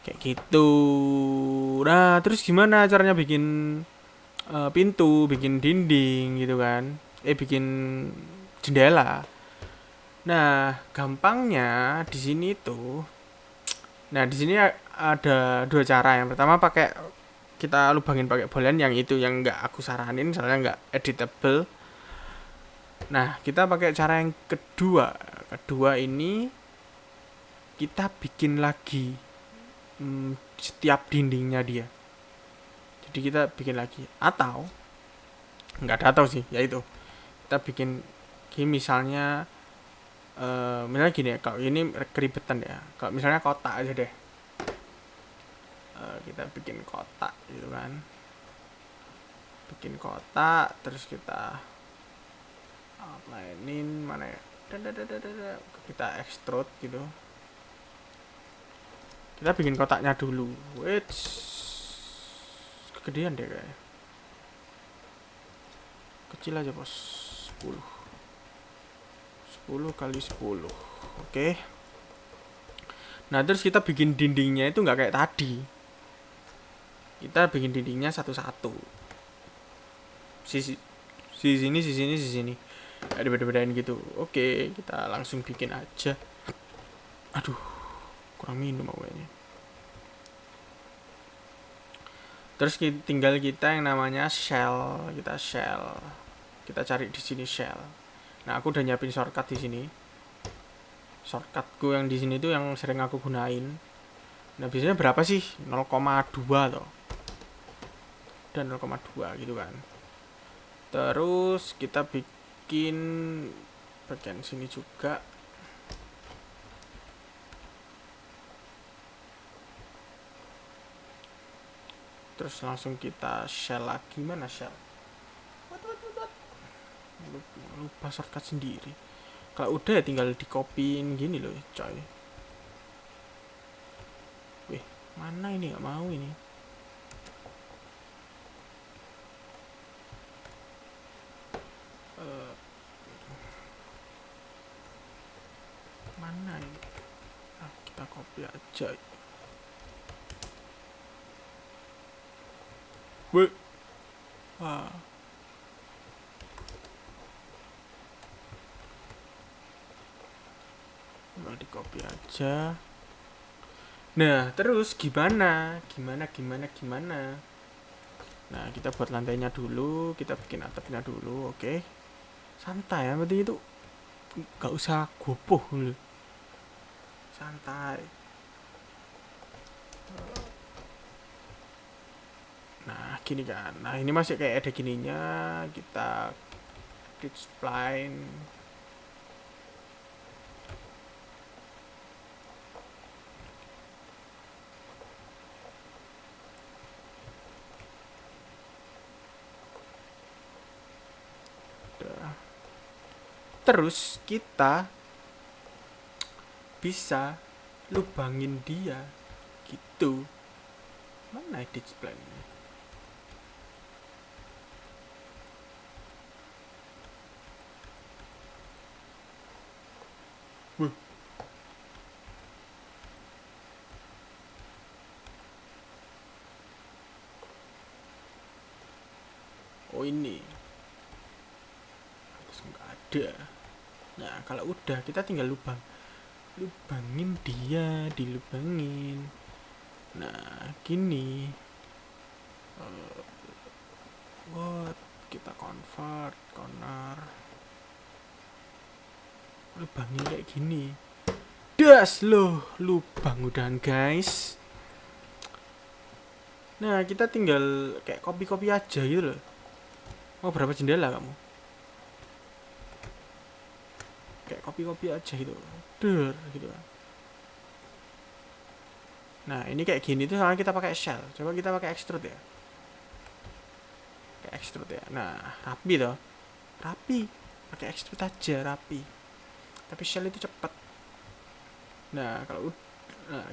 kayak gitu. Nah terus gimana caranya bikin pintu, bikin dinding gitu kan, bikin jendela. Nah gampangnya di sini tuh, nah di sini ada dua cara. Yang pertama pakai, kita lubangin pakai bolian, yang itu yang nggak aku saranin soalnya nggak editable. Nah kita pakai cara yang kedua. Kedua ini kita bikin lagi setiap dindingnya dia. Jadi kita bikin lagi, atau nggak ada atau sih, ya itu kita bikin gini misalnya. Misalnya gini ya, kalau ini keribetan ya, kalau misalnya kotak aja deh. Kita bikin kotak gitu kan, bikin kotak terus kita outlinein mana ya, kita extrude gitu. Kita bikin kotaknya dulu. Wait, kegedean deh kayaknya, kecil aja bos. 10 10 kali 10. Oke. Nah terus kita bikin dindingnya itu nggak kayak tadi, kita bikin dindingnya satu-satu, sisi sini, sisi sini, ada beda-bedain gitu. Oke, kita langsung bikin aja. Aduh, kurang minum aku ini. Terus tinggal kita yang namanya shell, kita cari di sini shell. Nah aku udah nyiapin shortcut di sini. Shortcutku yang di sini tuh yang sering aku gunain. Nah biasanya berapa sih, 0,2 toh, dan 0,2 gitu kan. Terus kita bikin bagian sini juga. Terus langsung kita shell lagi. Mana shell? Lupa shortcut sendiri. Kalau udah ya tinggal di copyin gini loh coy. Wih, mana ini, nggak mau ini. Eh, Mana ini? Kita copy aja. Wih, wah. Tinggal di copy aja. Nah, terus gimana? Nah, kita buat lantainya dulu, kita bikin atapnya dulu, oke. Santai ya, berarti itu nggak usah gopoh dulu. Santai. Nah, gini kan. Nah, ini masih kayak ada gininya. Kita klik spline. Udah. Terus kita bisa lubangin dia gitu. Mana edit spline ini? Wuh. Oh ini. Terus nggak ada. Nah kalau udah kita tinggal lubangin dia, dilubangin. Nah gini. What? Kita convert corner, lubangin kayak gini. Das loh, lubang udahan guys. Nah kita tinggal kayak copy aja gitu loh. Mau berapa jendela kamu? Kayak copy aja gitu. Der gitu kan. Nah ini kayak gini tuh soalnya kita pakai shell. Coba kita pakai extrude ya. Kayak extrude ya. Nah rapi toh. Rapi. Pakai extrude aja rapi. Tapi shell itu cepet. Nah kalau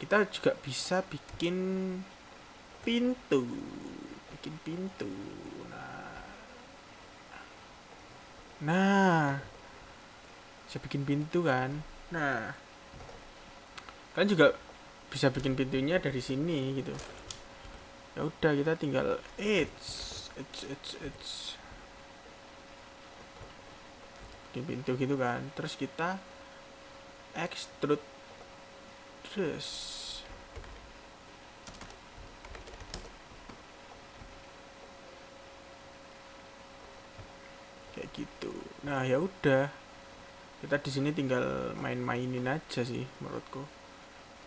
kita juga bisa bikin pintu. Bikin pintu. Nah, nah, bisa bikin pintu kan. Nah, kalian juga bisa bikin pintunya dari sini gitu. Ya udah, kita tinggal bikin pintu gitu kan, terus kita extrude terus kayak gitu. Nah ya udah, kita di sini tinggal main-mainin aja sih menurutku,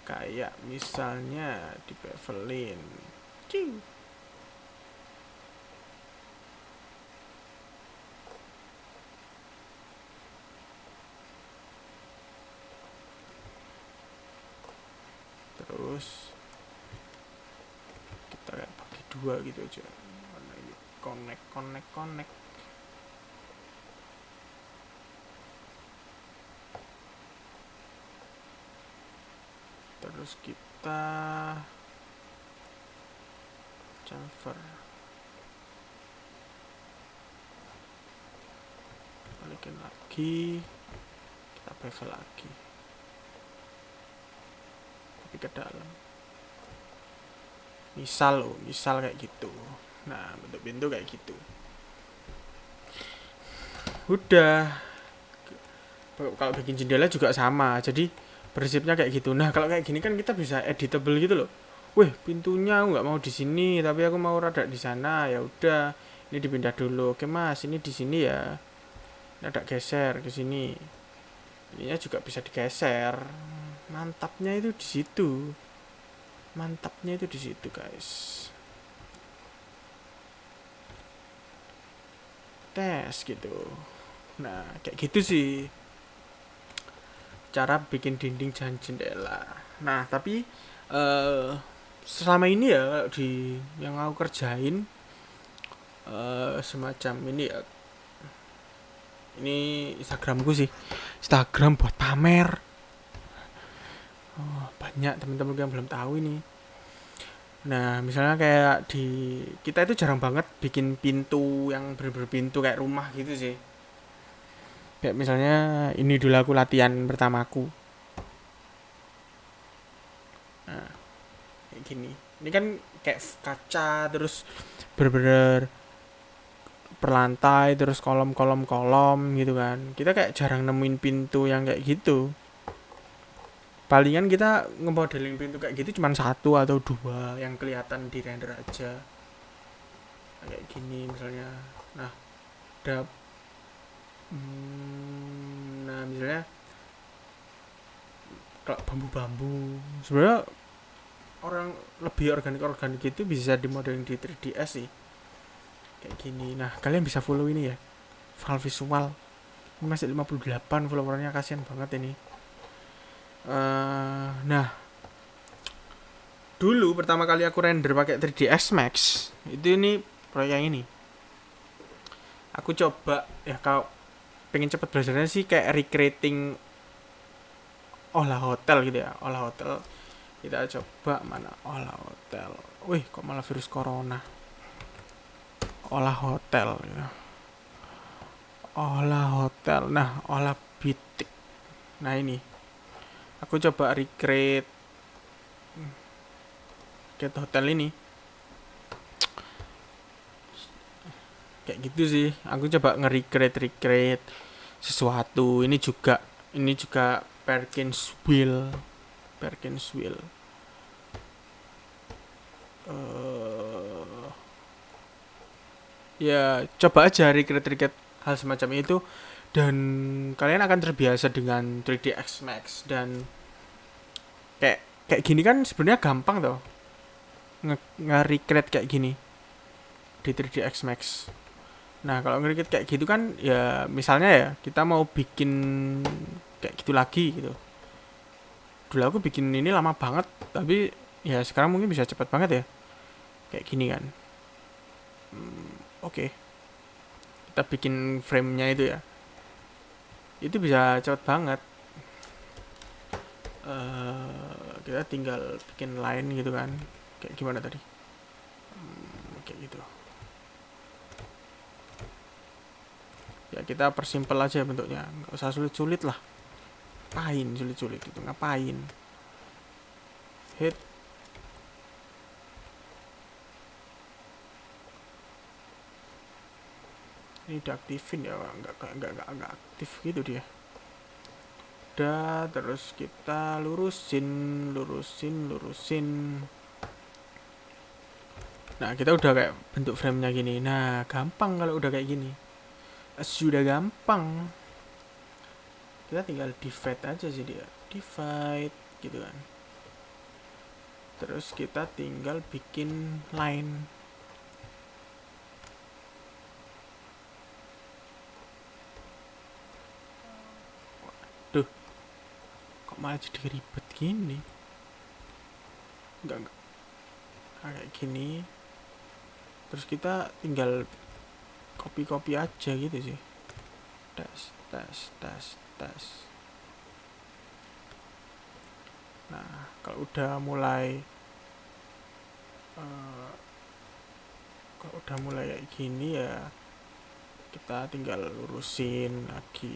kayak misalnya di bevelin terus kita kayak bagi dua gitu aja, connect. Terus kita chamfer, balikin lagi, kita bevel lagi tapi ke dalam, misal kayak gitu. Nah bentuk pintu kayak gitu udah. Kalau bikin jendela juga sama, jadi prinsipnya kayak gitu. Nah kalau kayak gini kan kita bisa editable gitu loh. Wih, pintunya aku nggak mau di sini tapi aku mau rada di sana, ya udah ini dipindah dulu. Oke mas, ini di sini ya, ada geser ke sini, ininya juga bisa digeser. Mantapnya itu di situ, guys. Tes gitu. Nah kayak gitu sih cara bikin dinding dan jendela. Nah tapi selama ini ya di yang aku kerjain semacam ini ya, ini Instagramku sih, Instagram buat pamer. Banyak teman-teman yang belum tahu ini. Nah misalnya kayak di kita itu jarang banget bikin pintu yang berpintu kayak rumah gitu sih. Kayak misalnya ini dulu aku latihan pertamaku. Nah kayak gini, ini kan kayak kaca terus bener-bener perlantai terus kolom gitu kan. Kita kayak jarang nemuin pintu yang kayak gitu. Palingan kita ngemodelin pintu kayak gitu cuma satu atau dua yang kelihatan di render aja, kayak gini misalnya. Nah ada nah misalnya kalau bambu-bambu sebenarnya orang lebih organik gitu bisa dimodelin di 3DS sih kayak gini. Nah kalian bisa follow ini ya, Val Visual, ini masih 58 followernya, kasihan banget ini. Nah dulu pertama kali aku render pakai 3ds Max itu, ini proyek yang ini aku coba ya. Kalau pengen cepet belajarnya sih kayak recreating olah hotel gitu ya, olah hotel. Kita coba mana olah hotel. Wih kok malah virus corona. Olah hotel gitu. Olah hotel, nah olah bitik. Nah ini aku coba recreate hotel ini kayak gitu sih. Aku coba recreate sesuatu. Ini juga Perkins wheel. Ya coba aja recreate hal semacam itu dan kalian akan terbiasa dengan 3ds Max. Dan kayak gini kan sebenarnya gampang toh, nge-recreate kayak gini di 3ds Max. Nah kalau nge-recreate kayak gitu kan ya, misalnya ya kita mau bikin kayak gitu lagi gitu. Dulu aku bikin ini lama banget, tapi ya sekarang mungkin bisa cepat banget ya kayak gini kan. Oke. Kita bikin frame-nya itu ya, itu bisa cepat banget. Kita tinggal bikin line gitu kan, kayak gimana tadi. Kayak gitu ya, kita persimpel aja bentuknya, nggak usah sulit-sulit lah. Ngapain sulit-sulit itu, ngapain. hit. Ini diaktifin ya, nggak aktif gitu dia. Udah, terus kita lurusin. Nah, kita udah kayak bentuk frame-nya gini. Nah, gampang kalau udah kayak gini. Sudah gampang. Kita tinggal divide aja sih dia. Divide gitu kan. Terus kita tinggal bikin line. Waduh. Kok malah jadi ribet gini? Enggak. Nah, kayak gini. Terus kita tinggal copy aja gitu sih. Tes. Nah, kalau udah mulai kayak gini ya kita tinggal lurusin lagi.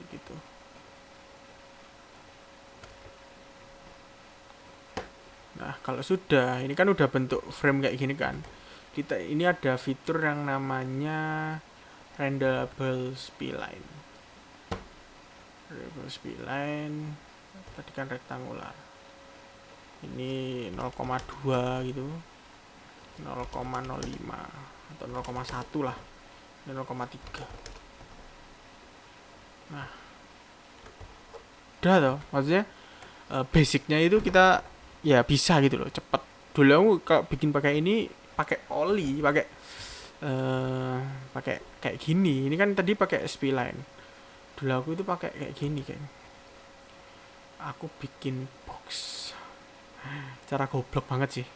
Gitu. Nah, kalau sudah, ini kan udah bentuk frame kayak gini kan. Kita ini ada fitur yang namanya renderable spline. Renderable spline tadi kan rektangular. Ini 0,2 gitu. 0,05 atau 0,1 lah. Ini 0,3. Nah, udah toh. Maksudnya basicnya itu kita ya bisa gitu loh, cepet. Dulu aku kalau bikin pakai ini pakai oli, pakai kayak gini. Ini kan tadi pakai spline. Dulu aku itu pakai kayak gini kan. Aku bikin box. Cara goblok banget sih.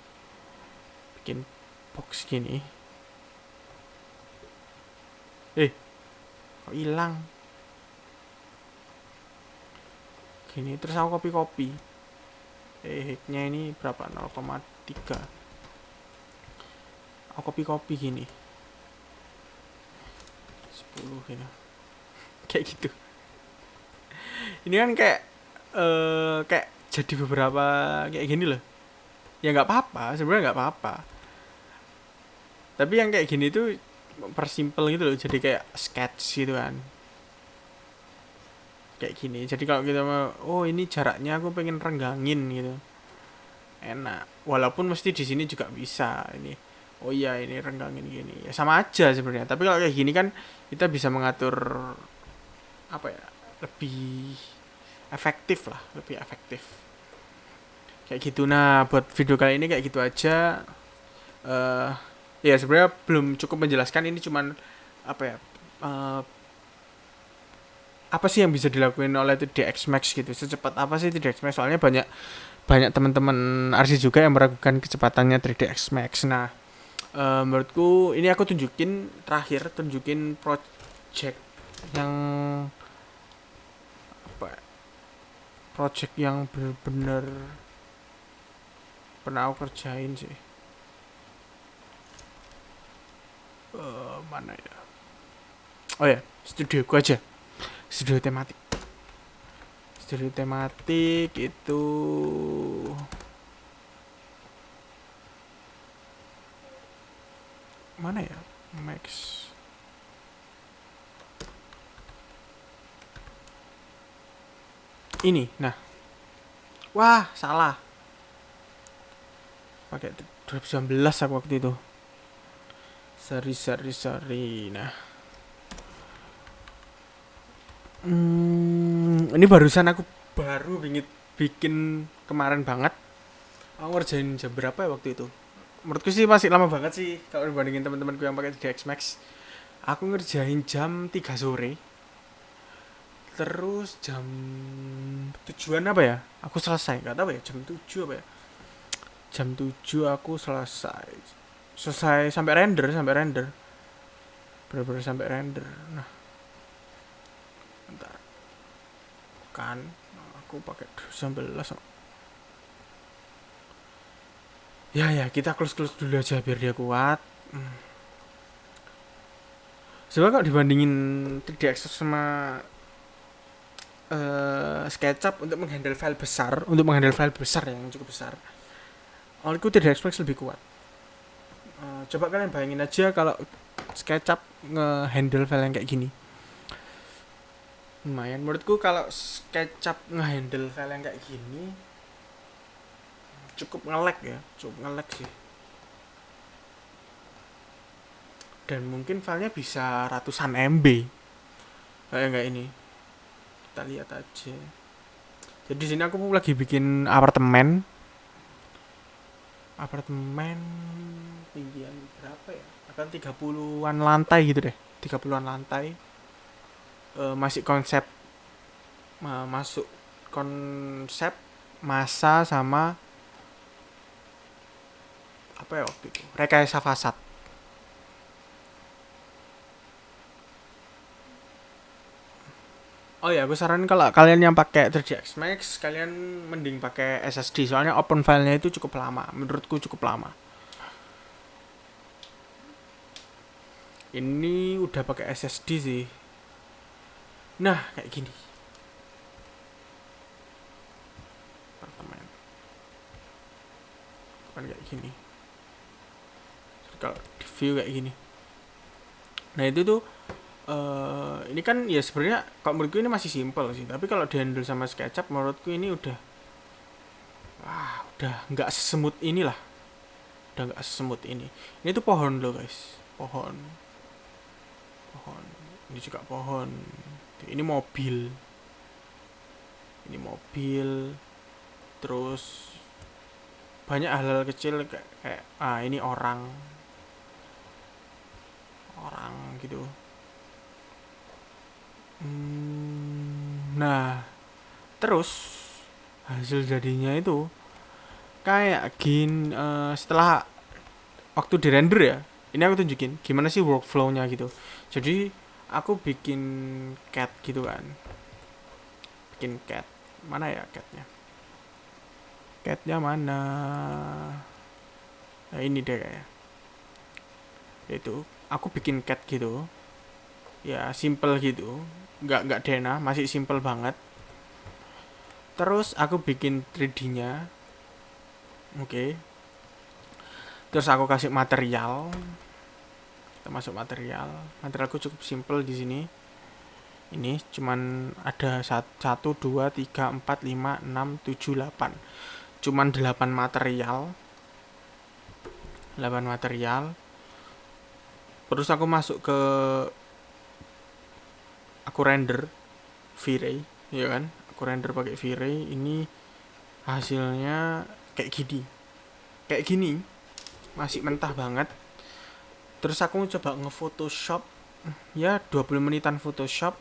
Bikin box gini. Kok hilang? Gini terus aku copy. Hitnya ini berapa? 0,3. Aku copy gini. 10 gitu. Kayak gitu. Ini kan kayak jadi beberapa kayak gini loh. Ya nggak apa-apa, sebenarnya nggak apa-apa. Tapi yang kayak gini tuh persimpel gitu loh, jadi kayak sketch gitu kan. Kayak gini. Jadi kalau kita mau, oh ini jaraknya aku pengen renggangin gitu. Enak. Walaupun mesti di sini juga bisa ini. Oh iya ini renggangin gini. Ya sama aja sebenarnya. Tapi kalau kayak gini kan kita bisa mengatur apa ya? Lebih efektif lah, lebih efektif. Kayak gitu. Nah, buat video kali ini kayak gitu aja. eh Ya sebenarnya belum cukup menjelaskan, ini cuman apa ya? Apa sih yang bisa dilakuin oleh 3ds Max gitu? Secepat apa sih 3ds Max? Soalnya banyak banyak teman-teman RC juga yang meragukan kecepatannya 3ds Max. Nah, menurutku ini aku tunjukin project yang apa? Project yang bener-bener pernah aku kerjain sih. Mana ya? Oh ya, studioku aja. Studio tematik itu mana ya? Max. Ini, nah. Wah, salah. Pakai 2019 aku waktu itu. Sorry. Nah. Ini barusan aku baru bikin kemarin banget. Aku ngerjain jam berapa ya waktu itu? Menurutku sih masih lama banget sih kalau dibandingin teman-temanku yang pakai 3ds Max. Aku ngerjain jam 3 sore. Terus jam 7-an apa ya? Aku selesai, nggak tahu ya, jam 7 apa ya? Jam 7 aku selesai. Selesai sampai render. Bener-bener sampai render. Nah, bentar. Kan aku pakai 19. Ya kita close dulu aja biar dia kuat. Sebenarnya kalau dibandingin 3D Express sama SketchUp untuk menghandle file besar yang cukup besar, menurutku 3D Express lebih kuat. Coba kalian bayangin aja kalau SketchUp nge-handle file yang kayak gini. Lumayan menurutku kalau SketchUp nge-handle file yang kayak gini cukup nge-lag sih. Dan mungkin filenya bisa ratusan MB kayak ini. Kita lihat aja. Jadi di sini aku lagi bikin apartemen tinggian berapa ya? Akan 30-an lantai gitu deh. 30-an lantai. Masuk konsep masa sama apa ya waktu itu? Rekayasa fasad. Oh ya, aku saran kalau kalian yang pakai 3ds Max, kalian mending pakai SSD soalnya open filenya itu cukup lama, menurutku cukup lama. Ini udah pakai SSD sih. Nah, kayak gini. Apartemen. Kan kayak gini. Kalau di view kayak gini. Nah, itu tuh ini kan ya sebenarnya kalau menurutku ini masih simple sih, tapi kalau dihandle sama SketchUp menurutku ini udah nggak sesemut inilah, udah nggak sesemut ini. Ini tuh pohon loh guys, pohon, ini juga pohon, ini mobil, terus banyak hal-hal kecil kayak ini orang gitu. Nah, terus hasil jadinya itu kayak gini. Setelah waktu di render ya, ini aku tunjukin gimana sih workflow-nya gitu. Jadi aku bikin cat gitu kan, mana ya catnya mana, nah ini deh kayak itu aku bikin cat gitu ya, simple gitu, nggak dena, masih simple banget. Terus aku bikin 3D-nya, oke. Terus aku kasih material, kita masuk materialku cukup simple di sini. Ini cuman ada 1, 2, 3, 4, 5, 6, 7, 8, cuman 8 material. Terus aku masuk ke aku render V-Ray, ya kan? Aku render pakai V-Ray. Ini hasilnya kayak gini, masih mentah banget. Terus aku coba nge-Photoshop, ya 20 menitan Photoshop.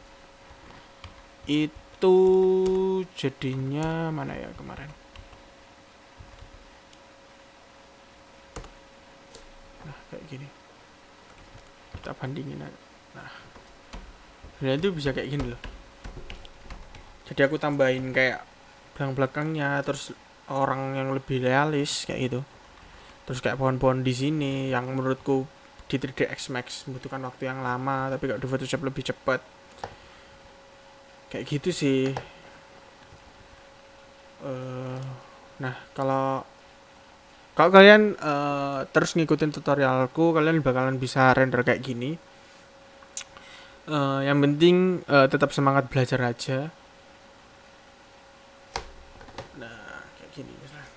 Itu jadinya mana ya kemarin? Nah, kayak gini. Kita bandingin aja. Nah, itu bisa kayak gini loh. Jadi aku tambahin kayak belakangnya, terus orang yang lebih realis kayak gitu. Terus kayak pohon-pohon di sini yang menurutku di 3ds Max membutuhkan waktu yang lama, tapi kalau di Photoshop lebih cepat. Kayak gitu sih. Nah, kalau kalian terus ngikutin tutorialku, kalian bakalan bisa render kayak gini. Yang penting tetap semangat belajar aja. Nah, kayak gini misalnya.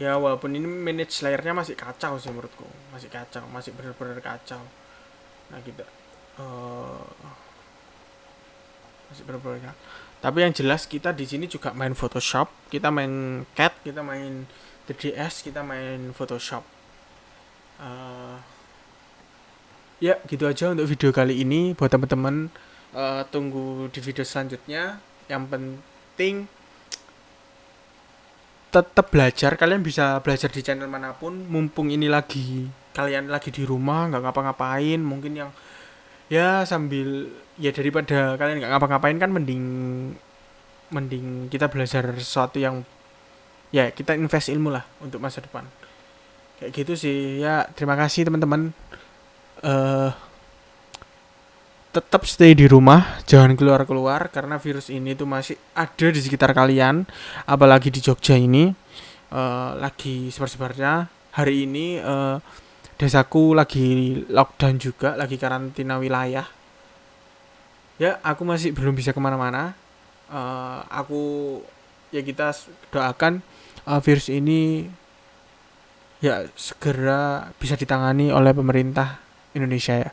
Ya walaupun ini manage layernya masih kacau sih menurutku, masih bener-bener kacau. Nah gitu, masih bener-bener kacau. Tapi yang jelas kita di sini juga main Photoshop, kita main CAD, kita main 3ds, kita main Photoshop. Ya gitu aja untuk video kali ini. Buat teman-teman, tunggu di video selanjutnya. Yang penting tetap belajar. Kalian bisa belajar di channel manapun, mumpung ini kalian lagi di rumah nggak ngapa-ngapain. Mungkin yang Ya sambil ya daripada kalian nggak ngapa-ngapain kan mending mending kita belajar sesuatu yang ya kita invest ilmu lah untuk masa depan. Kayak gitu sih. Ya terima kasih teman-teman. eh Tetap stay di rumah, jangan keluar-keluar karena virus ini tuh masih ada di sekitar kalian, apalagi di Jogja ini lagi sebar-sebarnya. Hari ini desaku lagi lockdown juga, lagi karantina wilayah. Ya, aku masih belum bisa kemana-mana. Aku ya kita doakan virus ini ya segera bisa ditangani oleh pemerintah Indonesia ya.